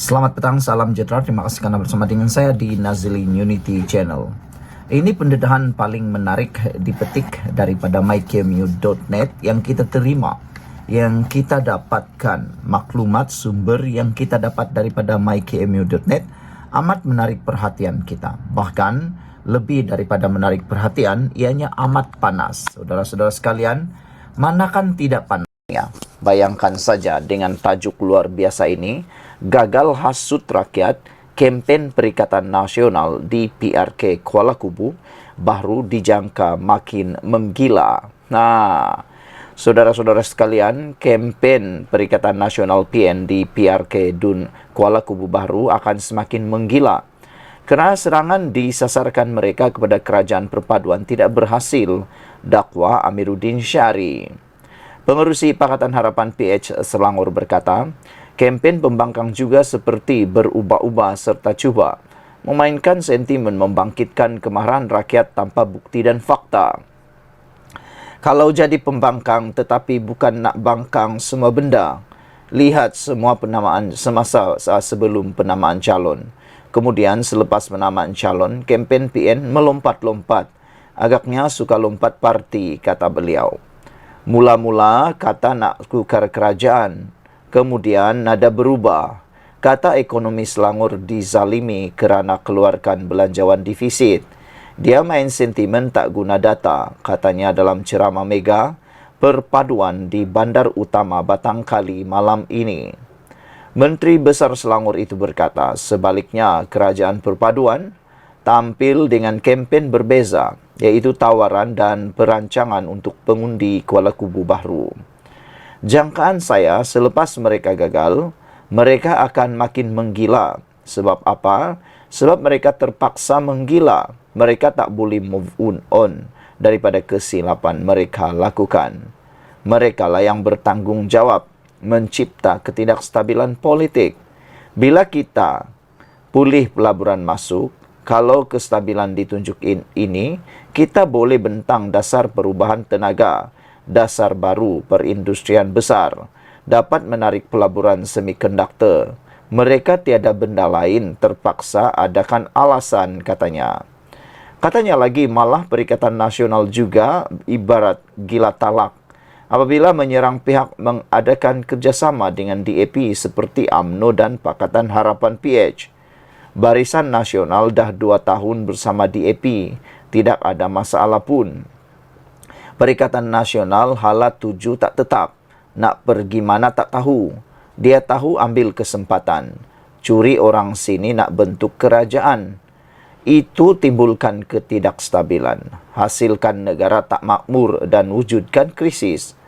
Selamat petang, salam sejahtera. Terima kasih karena bersama dengan saya di Nazilin Unity Channel. Ini pendedahan paling menarik dipetik daripada myKMU.net yang kita terima, yang kita dapatkan maklumat sumber yang kita dapat daripada myKMU.net amat menarik perhatian kita. Bahkan lebih daripada menarik perhatian, ianya amat panas. Saudara-saudara sekalian, manakan tidak panasnya? Bayangkan saja dengan tajuk luar biasa ini, gagal hasut rakyat, kempen Perikatan Nasional di PRK Kuala Kubu baru dijangka makin menggila. Nah, saudara-saudara sekalian, kempen Perikatan Nasional PN di PRK Dun Kuala Kubu baru akan semakin menggila kerana serangan disasarkan mereka kepada kerajaan perpaduan tidak berhasil, dakwa Amiruddin Syari. Pengerusi Pakatan Harapan PH Selangor berkata, kempen pembangkang juga seperti berubah-ubah serta cuba memainkan sentimen membangkitkan kemarahan rakyat tanpa bukti dan fakta. Kalau jadi pembangkang tetapi bukan nak bangkang semua benda, lihat semua penamaan semasa sebelum penamaan calon. Kemudian selepas penamaan calon, kempen PN melompat-lompat. Agaknya suka lompat parti, kata beliau. Mula-mula kata nak tukar kerajaan, kemudian nada berubah. Kata ekonomi Selangor dizalimi kerana keluarkan belanjawan defisit. Dia main sentimen tak guna data, katanya dalam ceramah mega perpaduan di Bandar Utama Batangkali malam ini. Menteri Besar Selangor itu berkata, sebaliknya kerajaan perpaduan tampil dengan kempen berbeza, iaitu tawaran dan perancangan untuk pengundi Kuala Kubu baru. Jangkaan saya selepas mereka gagal, mereka akan makin menggila. Sebab apa? Sebab mereka terpaksa menggila. Mereka tak boleh move on daripada kesilapan mereka lakukan. Mereka lah yang bertanggungjawab mencipta ketidakstabilan politik. Bila kita pulih pelaburan masuk, kalau kestabilan ditunjuk ini, kita boleh bentang dasar perubahan tenaga, dasar baru perindustrian besar, dapat menarik pelaburan semikonduktor. Mereka tiada benda lain, terpaksa adakan alasan, katanya. Katanya lagi, malah Perikatan Nasional juga ibarat gila talak apabila menyerang pihak mengadakan kerjasama dengan DAP seperti UMNO dan Pakatan Harapan PH. Barisan Nasional dah 2 tahun bersama DAP, tidak ada masalah pun. Perikatan Nasional hala tuju tak tetap, nak pergi mana tak tahu. Dia tahu ambil kesempatan, curi orang sini nak bentuk kerajaan. Itu timbulkan ketidakstabilan, hasilkan negara tak makmur dan wujudkan krisis.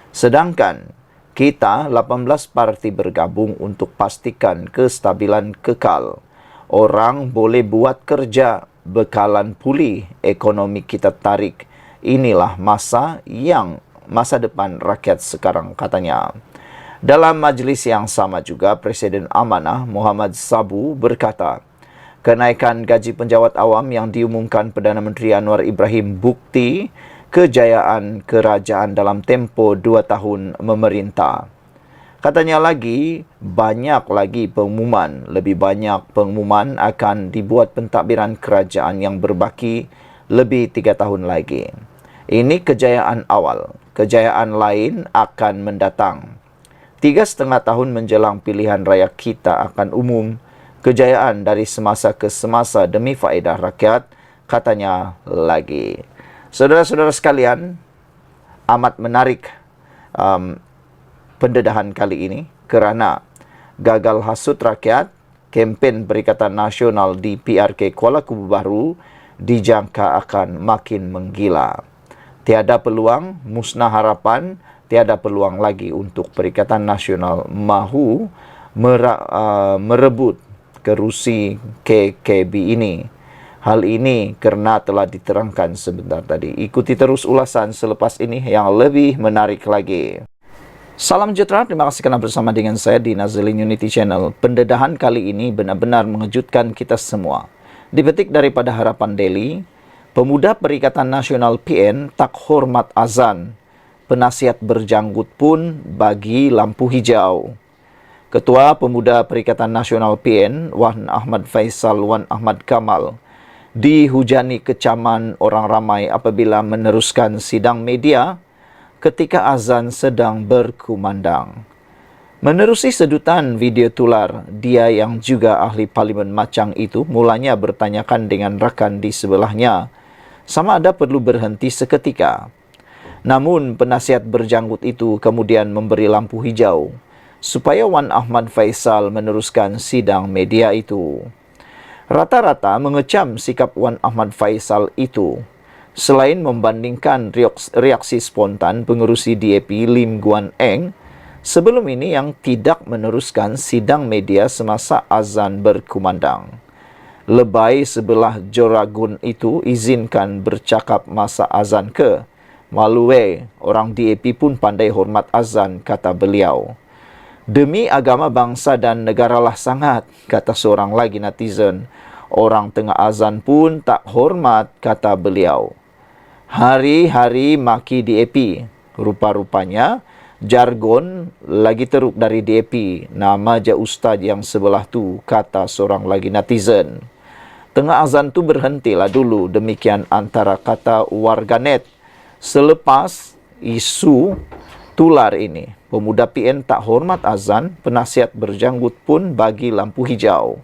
Sedangkan kita 18 parti bergabung untuk pastikan kestabilan kekal. Orang boleh buat kerja, bekalan pulih, ekonomi kita tarik. Inilah masa depan rakyat sekarang, katanya. Dalam majlis yang sama juga, Presiden Amanah Muhammad Sabu berkata, kenaikan gaji penjawat awam yang diumumkan Perdana Menteri Anwar Ibrahim bukti kejayaan kerajaan dalam tempoh 2 tahun memerintah. Katanya lagi, banyak lagi pengumuman, lebih banyak pengumuman akan dibuat pentadbiran kerajaan yang berbaki lebih 3 tahun lagi. Ini kejayaan awal, kejayaan lain akan mendatang. 3,5 tahun menjelang pilihan raya kita akan umum, kejayaan dari semasa ke semasa demi faedah rakyat, katanya lagi. Saudara-saudara sekalian, amat menarik pendedahan kali ini kerana gagal hasut rakyat, kempen Perikatan Nasional di PRK Kuala Kubu baru dijangka akan makin menggila. Tiada peluang, musnah harapan, tiada peluang lagi untuk Perikatan Nasional mahu merebut kerusi KKB ini. Hal ini kerana telah diterangkan sebentar tadi. Ikuti terus ulasan selepas ini yang lebih menarik lagi. Salam sejahtera, terima kasih kerana bersama dengan saya di Nazilin Unity Channel. Pendedahan kali ini benar-benar mengejutkan kita semua. Dipetik daripada Harapan Daily, pemuda Perikatan Nasional PN tak hormat azan. Penasihat berjanggut pun bagi lampu hijau. Ketua Pemuda Perikatan Nasional PN, Wan Ahmad Faisal Wan Ahmad Kamal, dihujani kecaman orang ramai apabila meneruskan sidang media ketika azan sedang berkumandang. Menerusi sedutan video tular, dia yang juga ahli parlimen Machang itu mulanya bertanyakan dengan rakan di sebelahnya sama ada perlu berhenti seketika. Namun penasihat berjanggut itu kemudian memberi lampu hijau supaya Wan Ahmad Faisal meneruskan sidang media itu. Rata-rata mengecam sikap Wan Ahmad Faisal itu. Selain membandingkan reaksi spontan pengerusi DAP Lim Guan Eng sebelum ini yang tidak meneruskan sidang media semasa azan berkumandang. Lebay sebelah Joragun itu izinkan bercakap masa azan ke. Maluwe, orang DAP pun pandai hormat azan, kata beliau. Demi agama bangsa dan negaralah sangat, kata seorang lagi netizen. Orang tengah azan pun tak hormat, kata beliau. Hari-hari maki DAP. Rupa-rupanya, jargon lagi teruk dari DAP. Nama je ustaz yang sebelah tu, kata seorang lagi netizen. Tengah azan tu berhentilah dulu, demikian antara kata warganet. Selepas isu tular ini, pemuda PN tak hormat azan, penasihat berjanggut pun bagi lampu hijau.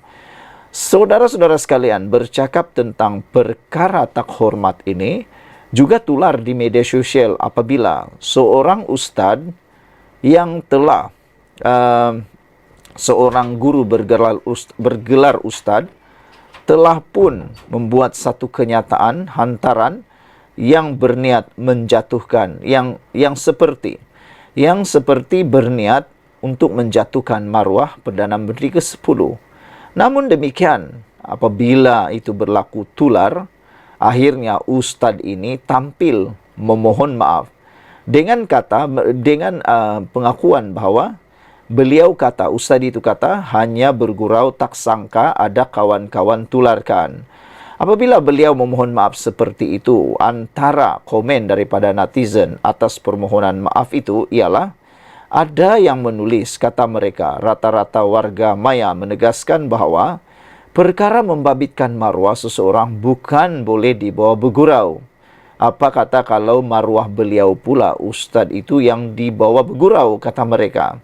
Saudara-saudara sekalian, bercakap tentang perkara tak hormat ini juga tular di media sosial apabila seorang ustaz yang telah seorang guru bergelar ustaz telah pun membuat satu kenyataan hantaran yang berniat menjatuhkan yang seperti berniat untuk menjatuhkan maruah Perdana Menteri ke-10. Namun demikian, apabila itu berlaku tular, akhirnya ustaz ini tampil memohon maaf dengan pengakuan bahwa beliau kata, ustaz itu kata, hanya bergurau tak sangka ada kawan-kawan tularkan. Apabila beliau memohon maaf seperti itu, antara komen daripada netizen atas permohonan maaf itu ialah ada yang menulis, kata mereka, rata-rata warga maya menegaskan bahawa perkara membabitkan maruah seseorang bukan boleh dibawa bergurau. Apa kata kalau maruah beliau pula ustaz itu yang dibawa bergurau, kata mereka.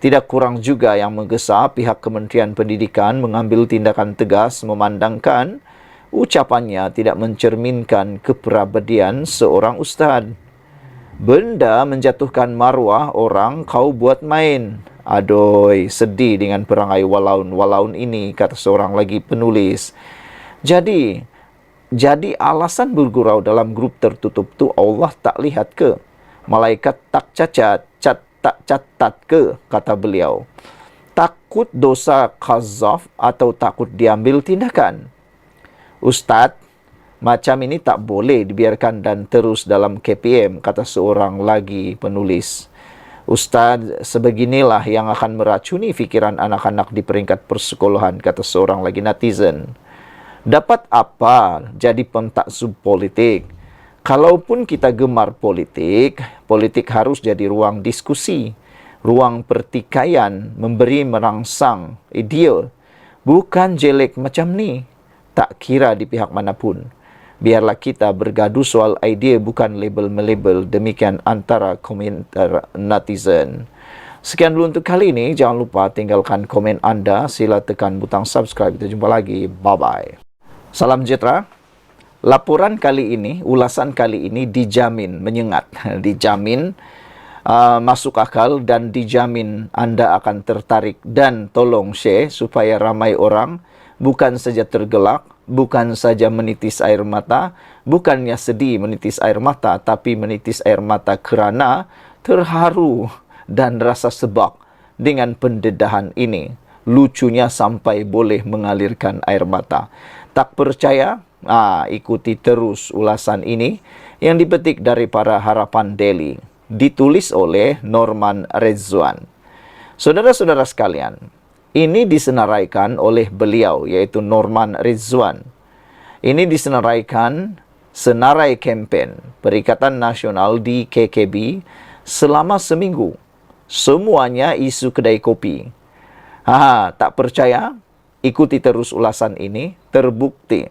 Tidak kurang juga yang menggesa pihak Kementerian Pendidikan mengambil tindakan tegas memandangkan ucapannya tidak mencerminkan kepribadian seorang ustaz. Benda menjatuhkan maruah orang kau buat main. Aduh, sedih dengan perangai walaun-walaun ini, kata seorang lagi penulis. Jadi alasan bergurau dalam grup tertutup tu Allah tak lihat ke? Malaikat tak tak catat ke? Kata beliau. Takut dosa qazaf atau takut diambil tindakan? Ustaz, macam ini tak boleh dibiarkan dan terus dalam KPM, kata seorang lagi penulis. Ustaz, sebeginilah yang akan meracuni fikiran anak-anak di peringkat persekolahan, kata seorang lagi netizen. Dapat apa jadi pentaksub politik? Kalaupun kita gemar politik, politik harus jadi ruang diskusi, ruang pertikaian, memberi merangsang ide. Bukan jelek macam ni. Tak kira di pihak manapun. Biarlah kita bergaduh soal idea, bukan label-melabel. Demikian antara komentar netizen. Sekian dulu untuk kali ini. Jangan lupa tinggalkan komen anda. Sila tekan butang subscribe. Kita jumpa lagi. Bye-bye. Salam sejahtera. Laporan kali ini, ulasan kali ini dijamin menyengat. Dijamin masuk akal dan dijamin anda akan tertarik. Dan tolong share supaya ramai orang bukan saja tergelak, bukan saja menitis air mata, bukannya sedih menitis air mata, tapi menitis air mata kerana terharu dan rasa sebab dengan pendedahan ini. Lucunya sampai boleh mengalirkan air mata. Tak percaya? Ikuti terus ulasan ini yang dipetik dari para Harapan Daily. Ditulis oleh Norman Rezwan. Saudara-saudara sekalian, ini disenaraikan oleh beliau, yaitu Norman Rezwan. Ini disenaraikan senarai kempen Perikatan Nasional di KKB selama seminggu. Semuanya isu kedai kopi. Tak percaya? Ikuti terus ulasan ini. Terbukti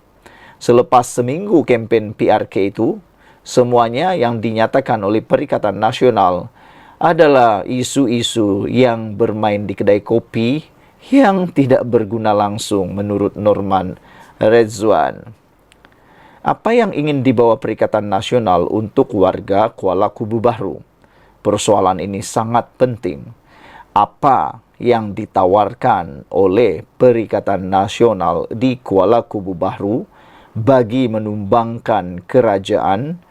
selepas seminggu kempen PRK itu, semuanya yang dinyatakan oleh Perikatan Nasional adalah isu-isu yang bermain di kedai kopi yang tidak berguna langsung menurut Norman Redzwan. Apa yang ingin dibawa Perikatan Nasional untuk warga Kuala Kubu Baru? Persoalan ini sangat penting. Apa yang ditawarkan oleh Perikatan Nasional di Kuala Kubu Baru bagi menumbangkan kerajaan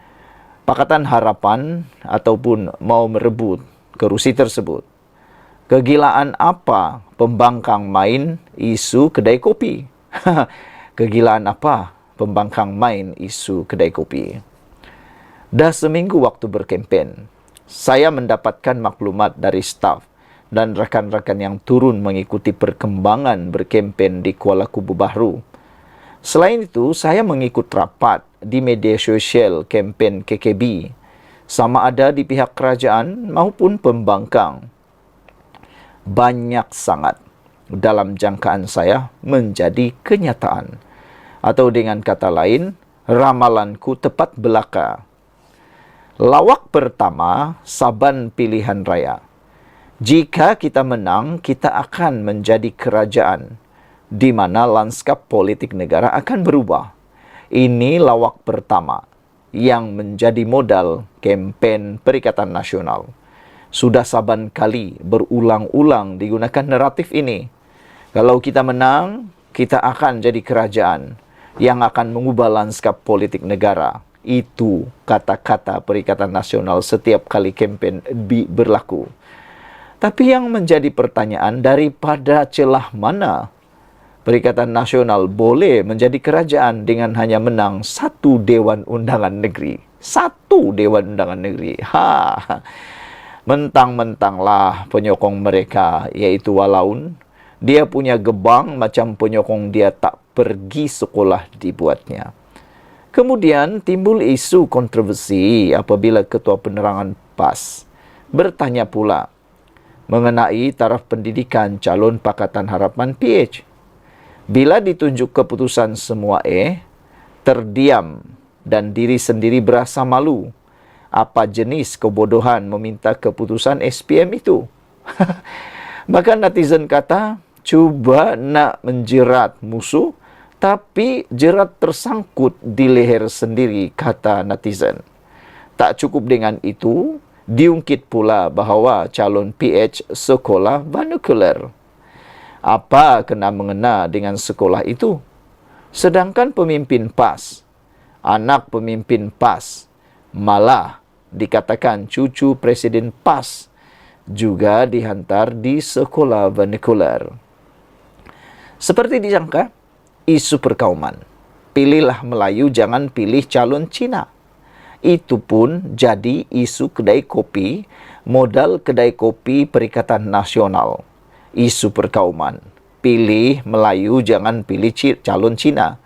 Pakatan Harapan ataupun mau merebut kerusi tersebut? Kegilaan apa pembangkang main isu kedai kopi? Kegilaan apa pembangkang main isu kedai kopi? Dah seminggu waktu berkempen, saya mendapatkan maklumat dari staf dan rakan-rakan yang turun mengikuti perkembangan berkempen di Kuala Kubu Baru. Selain itu, saya mengikut rapat di media sosial kempen KKB, sama ada di pihak kerajaan maupun pembangkang. Banyak sangat dalam jangkaan saya menjadi kenyataan. Atau dengan kata lain, ramalanku tepat belaka. Lawak pertama, Saban Pilihan Raya. Jika kita menang, kita akan menjadi kerajaan, di mana lanskap politik negara akan berubah. Ini lawak pertama yang menjadi modal kempen Perikatan Nasional. Sudah saban kali berulang-ulang digunakan naratif ini. Kalau kita menang, kita akan jadi kerajaan yang akan mengubah lanskap politik negara. Itu kata-kata Perikatan Nasional setiap kali kempen berlaku. Tapi yang menjadi pertanyaan, daripada celah mana Perikatan Nasional boleh menjadi kerajaan dengan hanya menang satu Dewan Undangan Negeri? Satu Dewan Undangan Negeri. Mentang-mentanglah penyokong mereka, yaitu Walaun, dia punya gebang macam penyokong dia tak pergi sekolah dibuatnya. Kemudian timbul isu kontroversi apabila Ketua Penerangan PAS bertanya pula mengenai taraf pendidikan calon Pakatan Harapan PH. Bila ditunjuk keputusan semua terdiam dan diri sendiri berasa malu. Apa jenis kebodohan meminta keputusan SPM itu? Bahkan netizen kata, cuba nak menjerat musuh, tapi jerat tersangkut di leher sendiri, kata netizen. Tak cukup dengan itu, diungkit pula bahawa calon PH sekolah vernacular. Apa kena-mengena dengan sekolah itu? Sedangkan pemimpin PAS, anak pemimpin PAS, malah dikatakan cucu Presiden PAS, juga dihantar di sekolah vernacular. Seperti disangka, isu perkauman. Pilihlah Melayu, jangan pilih calon Cina. Itu pun jadi isu kedai kopi, modal kedai kopi Perikatan Nasional. Isu perkauman. Pilih Melayu, jangan pilih calon Cina.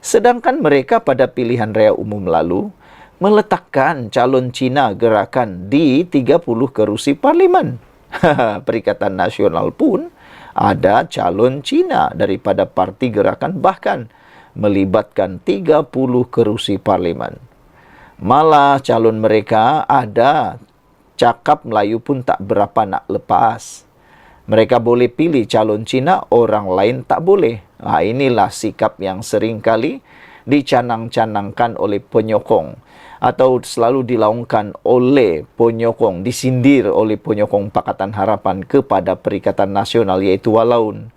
Sedangkan mereka pada pilihan raya umum lalu meletakkan calon Cina gerakan di 30 kerusi parlimen. Perikatan Nasional pun ada calon Cina daripada parti gerakan, bahkan melibatkan 30 kerusi parlimen. Malah calon mereka ada cakap Melayu pun tak berapa nak lepas. Mereka boleh pilih calon Cina, orang lain tak boleh. Inilah sikap yang sering kali dicanang-canangkan oleh penyokong atau selalu dilaungkan oleh penyokong, disindir oleh penyokong Pakatan Harapan kepada Perikatan Nasional, iaitu Walaun.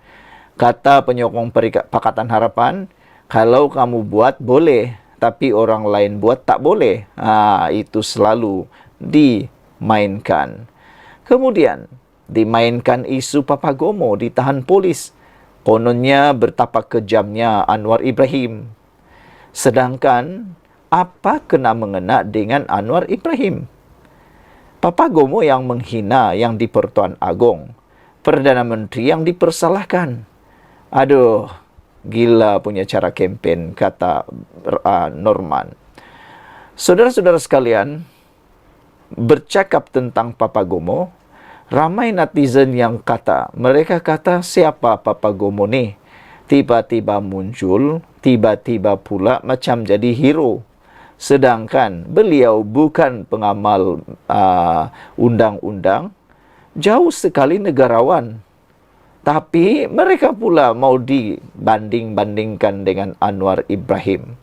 Kata penyokong Pakatan Harapan, kalau kamu buat boleh, tapi orang lain buat tak boleh. Itu selalu dimainkan. Kemudian dimainkan isu Papagomo ditahan polis. Kononnya betapa kejamnya Anwar Ibrahim. Sedangkan apa kena-mengena dengan Anwar Ibrahim? Papagomo yang menghina yang di Pertuan Agong, Perdana Menteri yang dipersalahkan. Aduh, gila punya cara kempen, kata Norman. Saudara-saudara sekalian, bercakap tentang Papagomo, Ramai netizen yang mereka kata siapa Papagomo ni? Tiba-tiba muncul, tiba-tiba pula macam jadi hero. Sedangkan beliau bukan pengamal undang-undang, jauh sekali negarawan. Tapi mereka pula mau dibanding-bandingkan dengan Anwar Ibrahim.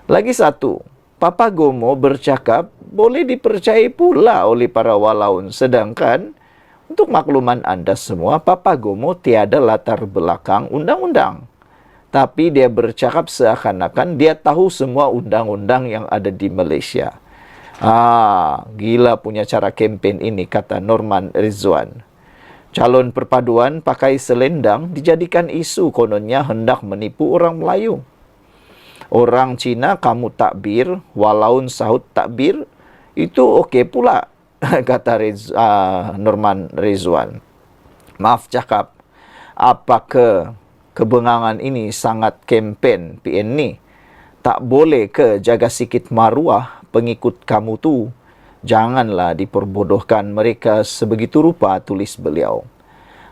Lagi satu, Papagomo bercakap boleh dipercayai pula oleh para walaun. Sedangkan untuk makluman anda semua, Papagomo tiada latar belakang undang-undang. Tapi dia bercakap seakan-akan dia tahu semua undang-undang yang ada di Malaysia. Gila punya cara kempen ini, kata Norman Rizwan. Calon perpaduan pakai selendang dijadikan isu kononnya hendak menipu orang Melayu. Orang Cina kamu takbir, walaun sahut takbir, itu okey pula, kata Norman Rizwan. Maaf cakap, apakah kebengangan ini sangat kempen PN ni? Tak boleh ke jaga sikit maruah pengikut kamu tu? Janganlah diperbodohkan mereka sebegitu rupa, tulis beliau.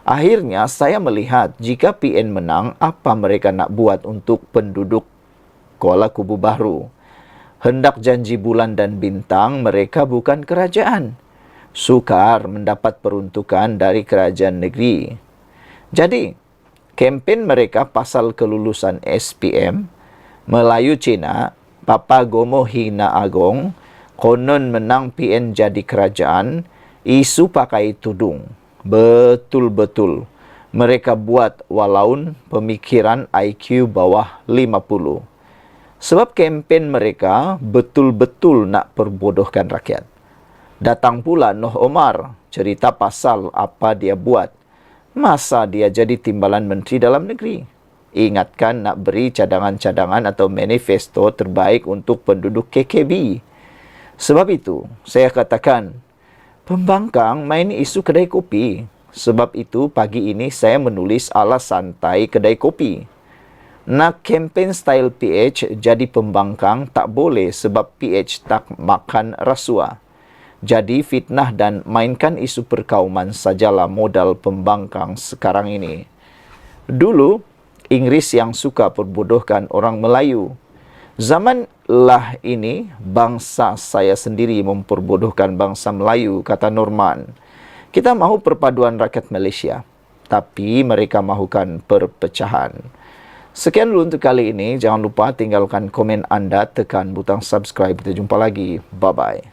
Akhirnya saya melihat jika PN menang, apa mereka nak buat untuk penduduk Kuala Kubu Bahru? Hendak janji bulan dan bintang, mereka bukan kerajaan. Sukar mendapat peruntukan dari kerajaan negeri. Jadi, kempen mereka pasal kelulusan SPM, Melayu Cina, Papagomo hina agong, konon menang PN jadi kerajaan, isu pakai tudung. Betul-betul. Mereka buat walaun pemikiran IQ bawah 50. Sebab kempen mereka betul-betul nak perbodohkan rakyat. Datang pula Noh Omar cerita pasal apa dia buat. Masa dia jadi timbalan Menteri Dalam Negeri? Ingatkan nak beri cadangan-cadangan atau manifesto terbaik untuk penduduk KKB. Sebab itu, saya katakan, pembangkang main isu kedai kopi. Sebab itu, pagi ini saya menulis ala santai kedai kopi. Nak kempen style PH jadi pembangkang tak boleh sebab PH tak makan rasuah. Jadi fitnah dan mainkan isu perkauman sajalah modal pembangkang sekarang ini. Dulu, Inggris yang suka perbodohkan orang Melayu. Zamanlah ini, bangsa saya sendiri memperbodohkan bangsa Melayu, kata Norman. Kita mahu perpaduan rakyat Malaysia, tapi mereka mahukan perpecahan. Sekian dulu untuk kali ini. Jangan lupa tinggalkan komen anda, tekan butang subscribe. Kita jumpa lagi. Bye-bye.